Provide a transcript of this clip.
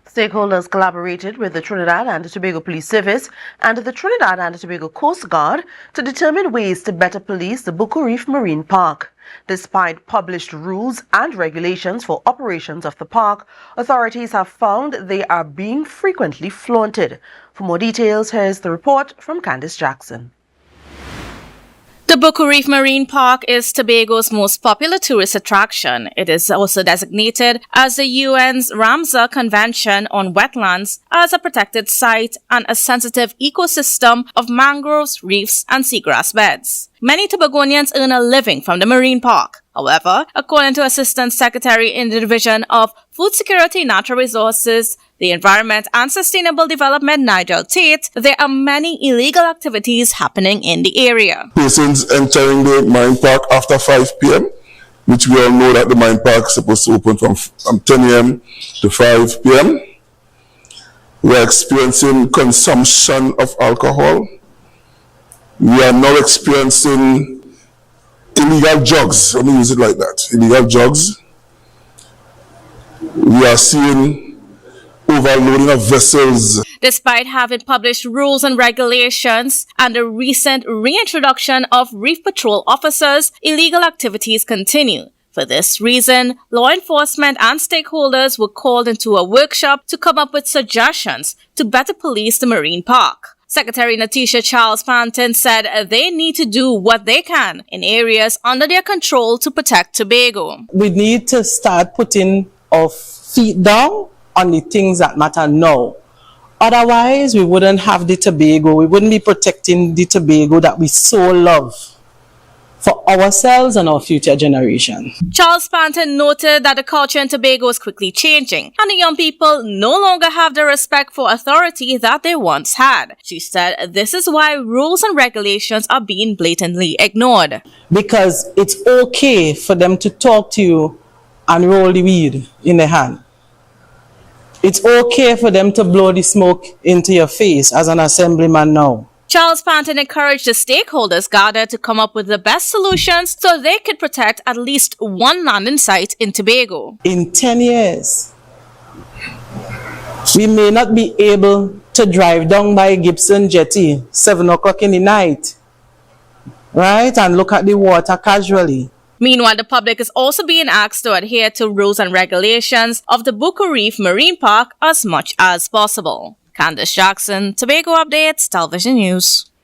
Stakeholders collaborated with the Trinidad and Tobago Police Service and the Trinidad and Tobago Coast Guard to determine ways to better police the Buccoo Reef Marine Park. Despite published rules and regulations for operations of the park, authorities have found they are being frequently flaunted. For more details, here's the report from Kandace Jackson. The Buccoo Reef Marine Park is Tobago's most popular tourist attraction. It is also designated as the UN's Ramsar Convention on Wetlands as a protected site and a sensitive ecosystem of mangroves, reefs, and seagrass beds. Many Tobagonians earn a living from the marine park. However, according to Assistant Secretary in the Division of Food Security, Natural Resources, the Environment and Sustainable Development, Nigel Tate, there are many illegal activities happening in the area. Persons entering the marine park after 5 p.m., which we all know that the marine park is supposed to open from 10 a.m. to 5 p.m. We are experiencing consumption of alcohol. We are now experiencing illegal drugs. Let me use it like that. Illegal drugs. We are seeing overloading of vessels. Despite having published rules and regulations and the recent reintroduction of reef patrol officers, illegal activities continue. For this reason, law enforcement and stakeholders were called into a workshop to come up with suggestions to better police the marine park. Secretary Natisha Charles-Panton said they need to do what they can in areas under their control to protect Tobago. We need to start putting our feet down on the things that matter now. Otherwise, we wouldn't have the Tobago. We wouldn't be protecting the Tobago that we so love for ourselves and our future generation. Charles-Panton noted that the culture in Tobago is quickly changing and the young people no longer have the respect for authority that they once had. She said this is why rules and regulations are being blatantly ignored. Because it's okay for them to talk to you and roll the weed in their hand. It's okay for them to blow the smoke into your face as an assemblyman now. Charles-Panton encouraged the stakeholders gathered to come up with the best solutions so they could protect at least one landing site in Tobago. In 10 years, we may not be able to drive down by Gibson Jetty 7 o'clock in the night, right, and look at the water casually. Meanwhile, the public is also being asked to adhere to rules and regulations of the Buccoo Reef Marine Park as much as possible. Kandace Jackson, Tobago Updates, Television News.